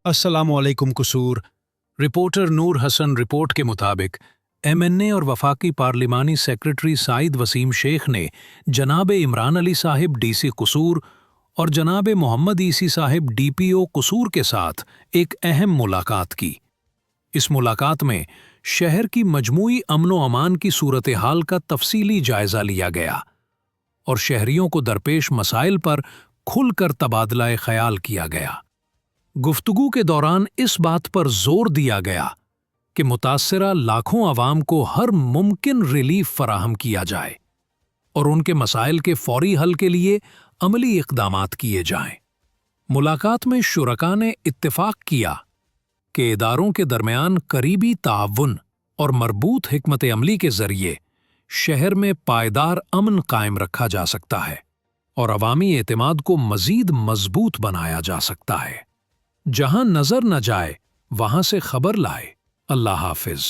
अस्सलाम वालेकुम कसूर। रिपोर्टर नूर हसन रिपोर्ट के मुताबिक MNA और वफाकी पार्लिमानी सेक्रेटरी साइद वसीम शेख ने जनाब इमरान अली साहिब DC कसूर और जनाब मोहम्मद ईसी साहिब DPO कसूर के साथ एक अहम मुलाकात की। इस मुलाकात में शहर की मजमूई अमनो अमान की सूरत हाल का तफसीली जायजा लिया गया और शहरियों को दरपेश मसाइल पर खुलकर तबादला ख्याल किया गया। गुफ्तगू के दौरान इस बात पर जोर दिया गया कि मुतासरा लाखों अवाम को हर मुमकिन रिलीफ फराहम किया जाए और उनके मसाइल के फौरी हल के लिए अमली इक़दामात किए जाएं। मुलाकात में शुरका ने इत्तेफाक किया कि इदारों के दरमियान करीबी ताउन और मरबूत हिकमत अमली के जरिए शहर में पायदार अमन कायम रखा जा सकता है और अवामी एतमाद को मजीद मजबूत बनाया जा सकता है। जहां नजर न जाए वहां से खबर लाए। अल्लाह हाफिज।